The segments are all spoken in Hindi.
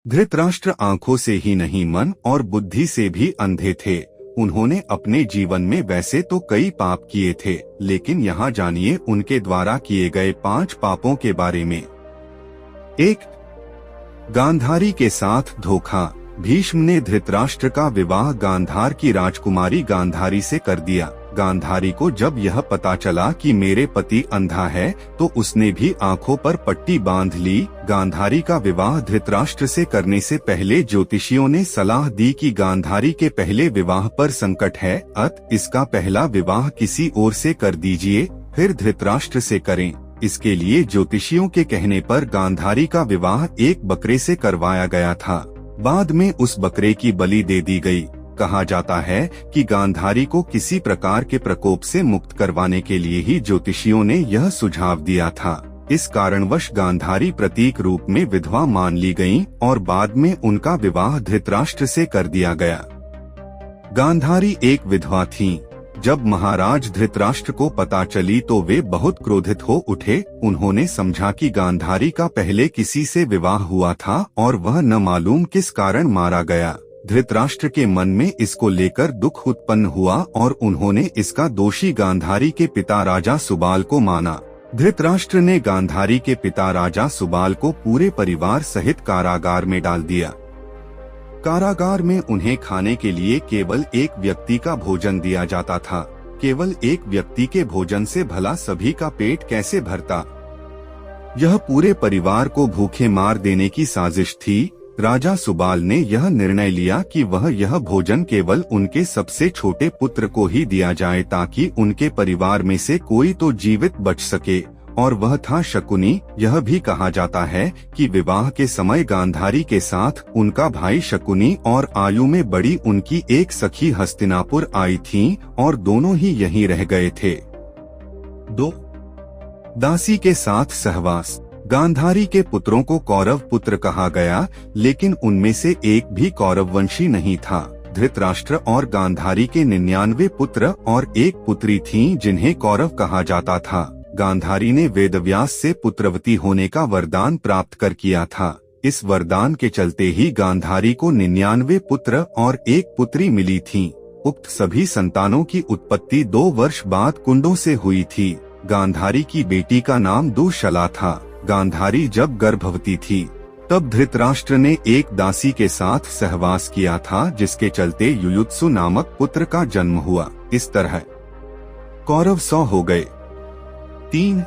धृतराष्ट्र आंखों से ही नहीं मन और बुद्धि से भी अंधे थे। उन्होंने अपने जीवन में वैसे तो कई पाप किए थे, लेकिन यहाँ जानिए उनके द्वारा किए गए 5 पापों के बारे में। 1. गांधारी के साथ धोखा। भीष्म ने धृतराष्ट्र का विवाह गांधार की राजकुमारी गांधारी से कर दिया। गांधारी को जब यह पता चला कि मेरे पति अंधा है, तो उसने भी आंखों पर पट्टी बांध ली। गांधारी का विवाह धृतराष्ट्र से करने से पहले ज्योतिषियों ने सलाह दी कि गांधारी के पहले विवाह पर संकट है, अतः इसका पहला विवाह किसी और से कर दीजिए, फिर धृतराष्ट्र से करें। इसके लिए ज्योतिषियों के कहने पर गांधारी का विवाह एक बकरे से करवाया गया था। बाद में उस बकरे की बलि दे दी गई। कहा जाता है कि गांधारी को किसी प्रकार के प्रकोप से मुक्त करवाने के लिए ही ज्योतिषियों ने यह सुझाव दिया था। इस कारणवश गांधारी प्रतीक रूप में विधवा मान ली गईं और बाद में उनका विवाह धृतराष्ट्र से कर दिया गया। गांधारी एक विधवा थीं। जब महाराज धृतराष्ट्र को पता चली तो वे बहुत क्रोधित हो उठे। उन्होंने समझा कि गांधारी का पहले किसी से विवाह हुआ था और वह न मालूम किस कारण मारा गया। धृतराष्ट्र के मन में इसको लेकर दुख उत्पन्न हुआ और उन्होंने इसका दोषी गांधारी के पिता राजा सुबाल को माना। धृतराष्ट्र ने गांधारी के पिता राजा सुबाल को पूरे परिवार सहित कारागार में डाल दिया। कारागार में उन्हें खाने के लिए केवल एक व्यक्ति का भोजन दिया जाता था। केवल एक व्यक्ति के भोजन से भला सभी का पेट कैसे भरता? यह पूरे परिवार को भूखे मार देने की साजिश थी। राजा सुबाल ने यह निर्णय लिया कि वह यह भोजन केवल उनके सबसे छोटे पुत्र को ही दिया जाए, ताकि उनके परिवार में से कोई तो जीवित बच सके, और वह था शकुनी। यह भी कहा जाता है कि विवाह के समय गांधारी के साथ उनका भाई शकुनी और आयु में बड़ी उनकी एक सखी हस्तिनापुर आई थीं और दोनों ही यहीं रह गए थे। 2. दासी के साथ सहवास। गांधारी के पुत्रों को कौरव पुत्र कहा गया, लेकिन उनमें से एक भी कौरव वंशी नहीं था। धृतराष्ट्र और गांधारी के 99 पुत्र और एक पुत्री थीं जिन्हें कौरव कहा जाता था। गांधारी ने वेदव्यास से पुत्रवती होने का वरदान प्राप्त कर किया था। इस वरदान के चलते ही गांधारी को 99 पुत्र और एक पुत्री मिली थी। उक्त सभी संतानों की उत्पत्ति 2 वर्ष बाद कुंडों से हुई थी। गांधारी की बेटी का नाम दुःशला था। गांधारी जब गर्भवती थी तब धृतराष्ट्र ने एक दासी के साथ सहवास किया था, जिसके चलते युयुत्सु नामक पुत्र का जन्म हुआ। इस तरह कौरव 100 हो गए। 3.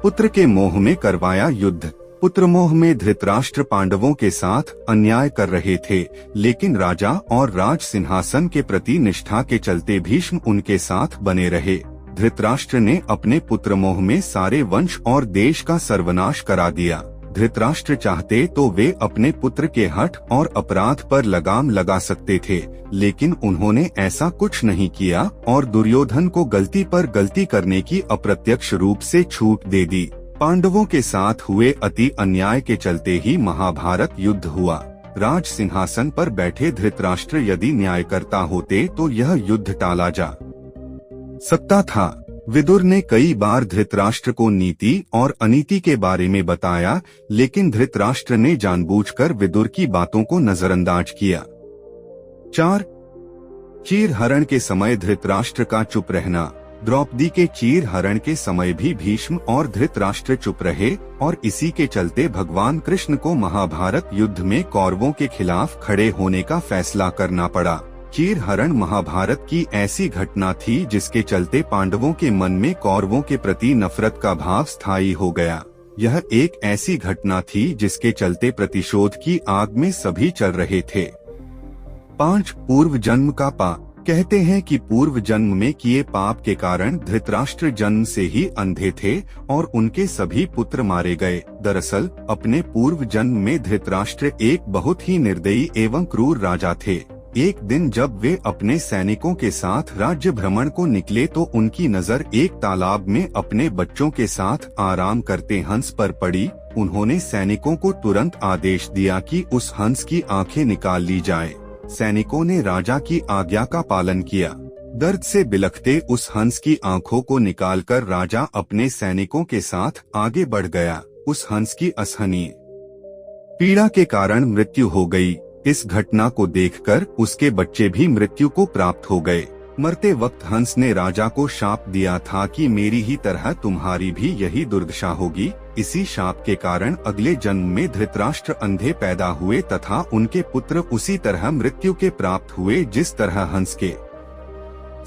पुत्र के मोह में करवाया युद्ध। पुत्र मोह में धृतराष्ट्र पांडवों के साथ अन्याय कर रहे थे, लेकिन राजा और राज सिंहासन के प्रति निष्ठा के चलते भीष्म उनके साथ बने रहे। धृतराष्ट्र ने अपने पुत्र मोह में सारे वंश और देश का सर्वनाश करा दिया। धृतराष्ट्र चाहते तो वे अपने पुत्र के हठ और अपराध पर लगाम लगा सकते थे, लेकिन उन्होंने ऐसा कुछ नहीं किया और दुर्योधन को गलती पर गलती करने की अप्रत्यक्ष रूप से छूट दे दी। पांडवों के साथ हुए अति अन्याय के चलते ही महाभारत युद्ध हुआ। राज सिंहासन पर बैठे धृतराष्ट्र यदि न्याय करता होते तो यह युद्ध टाला जा सकता था। विदुर ने कई बार धृतराष्ट्र को नीति और अनीति के बारे में बताया, लेकिन धृतराष्ट्र ने जानबूझकर विदुर की बातों को नजरअंदाज किया। 4. चीर हरण के समय धृतराष्ट्र का चुप रहना। द्रौपदी के चीर हरण के समय भी भीष्म और धृतराष्ट्र चुप रहे और इसी के चलते भगवान कृष्ण को महाभारत युद्ध में कौरवों के खिलाफ खड़े होने का फैसला करना पड़ा। चीर हरण महाभारत की ऐसी घटना थी जिसके चलते पांडवों के मन में कौरवों के प्रति नफरत का भाव स्थायी हो गया। यह एक ऐसी घटना थी जिसके चलते प्रतिशोध की आग में सभी चल रहे थे। 5. पूर्व जन्म का पाप। कहते हैं कि पूर्व जन्म में किए पाप के कारण धृतराष्ट्र जन्म से ही अंधे थे और उनके सभी पुत्र मारे गए। दरअसल अपने पूर्व जन्म में धृतराष्ट्र एक बहुत ही निर्दयी एवं क्रूर राजा थे। एक दिन जब वे अपने सैनिकों के साथ राज्य भ्रमण को निकले तो उनकी नजर एक तालाब में अपने बच्चों के साथ आराम करते हंस पर पड़ी। उन्होंने सैनिकों को तुरंत आदेश दिया कि उस हंस की आंखें निकाल ली जाए। सैनिकों ने राजा की आज्ञा का पालन किया। दर्द से बिलखते उस हंस की आंखों को निकालकर राजा अपने सैनिकों के साथ आगे बढ़ गया। उस हंस की असहनीय पीड़ा के कारण मृत्यु हो गई। इस घटना को देखकर उसके बच्चे भी मृत्यु को प्राप्त हो गए। मरते वक्त हंस ने राजा को शाप दिया था कि मेरी ही तरह तुम्हारी भी यही दुर्दशा होगी। इसी शाप के कारण अगले जन्म में धृतराष्ट्र अंधे पैदा हुए तथा उनके पुत्र उसी तरह मृत्यु के प्राप्त हुए जिस तरह हंस के।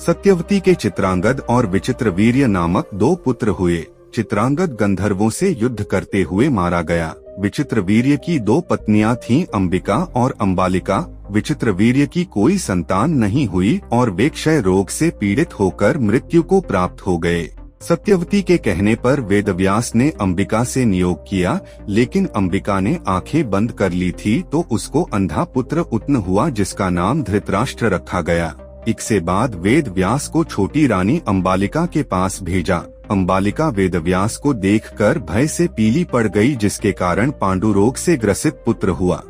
सत्यवती के चित्रांगद और विचित्रवीर्य नामक 2 पुत्र हुए। चित्रांगद गंधर्वों से युद्ध करते हुए मारा गया। विचित्रवीर्य की 2 पत्नियां थीं, अंबिका और अंबालिका। विचित्रवीर्य की कोई संतान नहीं हुई और वे क्षय रोग से पीड़ित होकर मृत्यु को प्राप्त हो गए। सत्यवती के कहने पर वेदव्यास ने अंबिका से नियोग किया, लेकिन अंबिका ने आंखें बंद कर ली थी तो उसको अंधा पुत्र उत्पन्न हुआ जिसका नाम धृतराष्ट्र रखा गया। इसके बाद वेदव्यास को छोटी रानी अंबालिका के पास भेजा। अंबालिका वेदव्यास को देखकर भय से पीली पड़ गई, जिसके कारण पांडु रोग से ग्रसित पुत्र हुआ।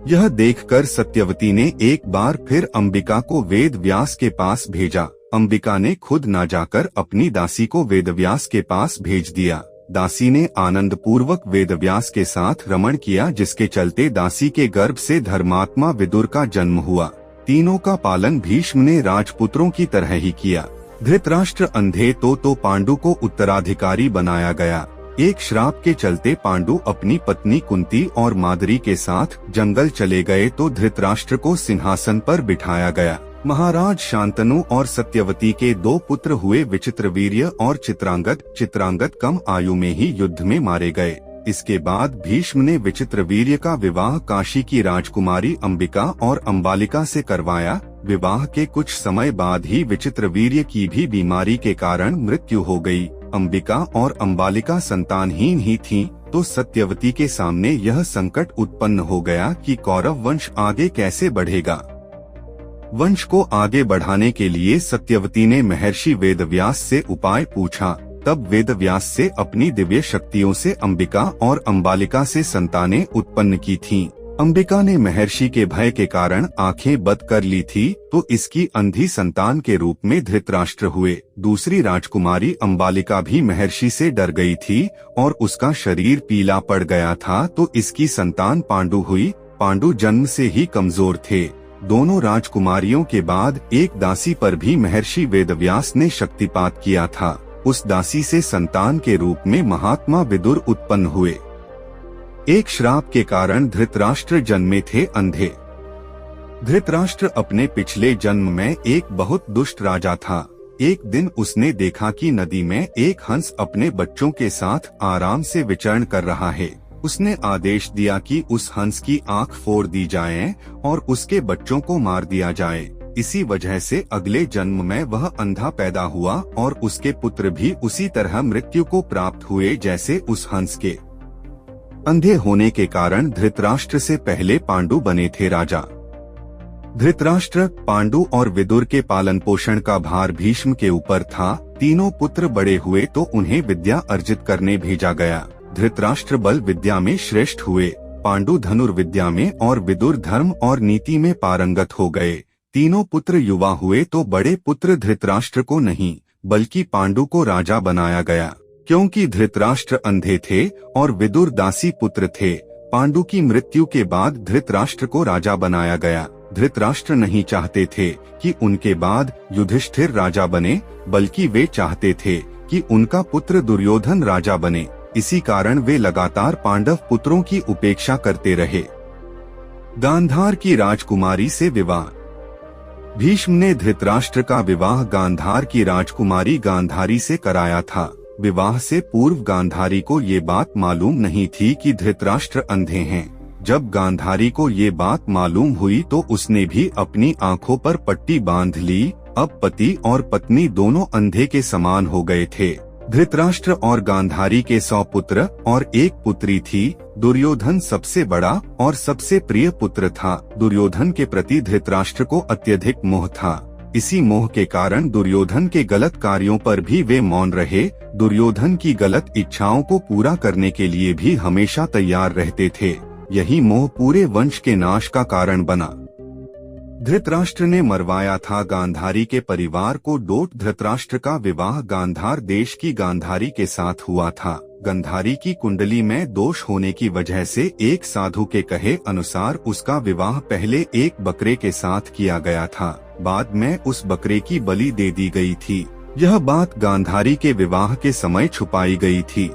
यह देखकर सत्यवती ने एक बार फिर अंबिका को वेदव्यास के पास भेजा। अंबिका ने खुद न जाकर अपनी दासी को वेदव्यास के पास भेज दिया। दासी ने आनंद पूर्वक वेदव्यास के साथ रमण किया, जिसके चलते दासी के गर्भ से धर्मात्मा विदुर का जन्म हुआ। तीनों का पालन भीष्म ने राजपुत्रों की तरह ही किया। धृतराष्ट्र अंधे तो पांडु को उत्तराधिकारी बनाया गया। एक श्राप के चलते पांडु अपनी पत्नी कुंती और माद्री के साथ जंगल चले गए तो धृतराष्ट्र को सिंहासन पर बिठाया गया। महाराज शांतनु और सत्यवती के 2 पुत्र हुए, विचित्रवीर्य और चित्रांगद। चित्रांगद कम आयु में ही युद्ध में मारे गए। इसके बाद भीष्म ने विचित्रवीर्य का विवाह काशी की राजकुमारी अंबिका और अंबालिका से करवाया। विवाह के कुछ समय बाद ही विचित्रवीर्य की भी बीमारी के कारण मृत्यु हो गई। अंबिका और अंबालिका संतानहीन ही थीं, तो सत्यवती के सामने यह संकट उत्पन्न हो गया कि कौरव वंश आगे कैसे बढ़ेगा। वंश को आगे बढ़ाने के लिए सत्यवती ने महर्षि वेदव्यास से उपाय पूछा। तब वेदव्यास से अपनी दिव्य शक्तियों से अंबिका और अंबालिका से संतानें उत्पन्न की थीं। अंबिका ने महर्षि के भय के कारण आंखें बंद कर ली थी, तो इसकी अंधी संतान के रूप में धृतराष्ट्र हुए। दूसरी राजकुमारी अंबालिका भी महर्षि से डर गई थी और उसका शरीर पीला पड़ गया था, तो इसकी संतान पांडु हुई। पांडु जन्म से ही कमजोर थे। दोनों राजकुमारियों के बाद एक दासी पर भी महर्षि वेदव्यास ने शक्तिपात किया था। उस दासी से संतान के रूप में महात्मा विदुर उत्पन्न हुए। एक श्राप के कारण धृतराष्ट्र जन्मे थे अंधे। धृतराष्ट्र अपने पिछले जन्म में एक बहुत दुष्ट राजा था। एक दिन उसने देखा कि नदी में एक हंस अपने बच्चों के साथ आराम से विचरण कर रहा है। उसने आदेश दिया कि उस हंस की आंख फोड़ दी जाए और उसके बच्चों को मार दिया जाए। इसी वजह से अगले जन्म में वह अंधा पैदा हुआ और उसके पुत्र भी उसी तरह मृत्यु को प्राप्त हुए जैसे उस हंस के। अंधे होने के कारण धृतराष्ट्र से पहले पांडु बने थे राजा। धृतराष्ट्र, पांडु और विदुर के पालन पोषण का भार भीष्म के ऊपर था। तीनों पुत्र बड़े हुए तो उन्हें विद्या अर्जित करने भेजा गया। धृतराष्ट्र बल विद्या में श्रेष्ठ हुए, पांडु धनुर्विद्या में और विदुर धर्म और नीति में पारंगत हो गए। तीनों पुत्र युवा हुए तो बड़े पुत्र धृतराष्ट्र को नहीं बल्कि पांडु को राजा बनाया गया। क्योंकि धृतराष्ट्र अंधे थे और विदुर दासी पुत्र थे, पांडु की मृत्यु के बाद धृतराष्ट्र को राजा बनाया गया। धृतराष्ट्र नहीं चाहते थे कि उनके बाद युधिष्ठिर राजा बने, बल्कि वे चाहते थे कि उनका पुत्र दुर्योधन राजा बने। इसी कारण वे लगातार पांडव पुत्रों की उपेक्षा करते रहे। गांधार की राजकुमारी से विवाह। भीष्म ने धृतराष्ट्र का विवाह गांधार की राजकुमारी गांधारी से कराया था। विवाह से पूर्व गांधारी को ये बात मालूम नहीं थी कि धृतराष्ट्र अंधे हैं। जब गांधारी को ये बात मालूम हुई तो उसने भी अपनी आंखों पर पट्टी बांध ली। अब पति और पत्नी दोनों अंधे के समान हो गए थे। धृतराष्ट्र और गांधारी के 100 पुत्र और एक पुत्री थी। दुर्योधन सबसे बड़ा और सबसे प्रिय पुत्र था। दुर्योधन के प्रति धृतराष्ट्र को अत्यधिक मोह था। इसी मोह के कारण दुर्योधन के गलत कार्यों पर भी वे मौन रहे। दुर्योधन की गलत इच्छाओं को पूरा करने के लिए भी हमेशा तैयार रहते थे। यही मोह पूरे वंश के नाश का कारण बना। धृतराष्ट्र ने मरवाया था गांधारी के परिवार को डोट। धृतराष्ट्र का विवाह गांधार देश की गांधारी के साथ हुआ था। गांधारी की कुंडली में दोष होने की वजह से एक साधु के कहे अनुसार उसका विवाह पहले एक बकरे के साथ किया गया था, बाद में उस बकरे की बलि दे दी गई थी। यह बात गांधारी के विवाह के समय छुपाई गई थी।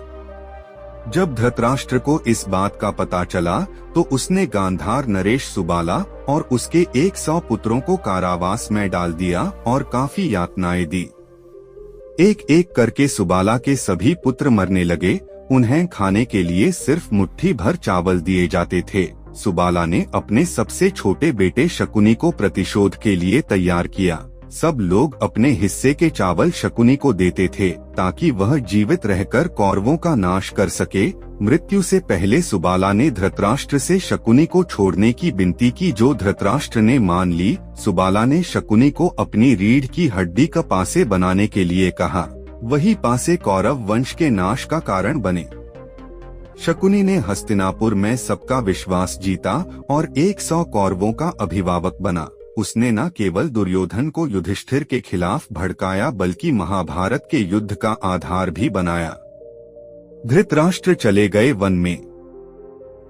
जब धृतराष्ट्र को इस बात का पता चला तो उसने गांधार नरेश सुबाला और उसके 100 पुत्रों को कारावास में डाल दिया और काफी यातनाएं दी। एक एक करके सुबाला के सभी पुत्र मरने लगे। उन्हें खाने के लिए सिर्फ मुट्ठी भर चावल दिए जाते थे। सुबाला ने अपने सबसे छोटे बेटे शकुनी को प्रतिशोध के लिए तैयार किया। सब लोग अपने हिस्से के चावल शकुनी को देते थे ताकि वह जीवित रहकर कौरवों का नाश कर सके। मृत्यु से पहले सुबाला ने धृतराष्ट्र से शकुनी को छोड़ने की विनती की, जो धृतराष्ट्र ने मान ली। सुबाला ने शकुनी को अपनी रीढ़ की हड्डी का पासे बनाने के लिए कहा। वही पासे कौरव वंश के नाश का कारण बने। शकुनी ने हस्तिनापुर में सबका विश्वास जीता और 100 कौरवों का अभिभावक बना। उसने न केवल दुर्योधन को युधिष्ठिर के खिलाफ भड़काया बल्कि महाभारत के युद्ध का आधार भी बनाया। धृतराष्ट्र चले गए वन में।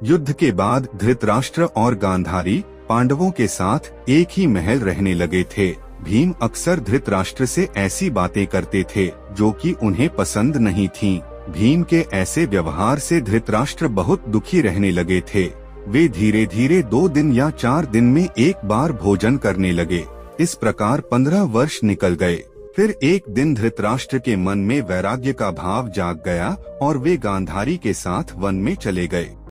युद्ध के बाद धृतराष्ट्र और गांधारी पांडवों के साथ एक ही महल रहने लगे थे। भीम अक्सर धृतराष्ट्र से ऐसी बातें करते थे जो कि उन्हें पसंद नहीं थीं। भीम के ऐसे व्यवहार से धृतराष्ट्र बहुत दुखी रहने लगे थे। वे धीरे धीरे 2 दिन या 4 दिन में एक बार भोजन करने लगे। इस प्रकार 15 वर्ष निकल गए। फिर एक दिन धृतराष्ट्र के मन में वैराग्य का भाव जाग गया और वे गांधारी के साथ वन में चले गए।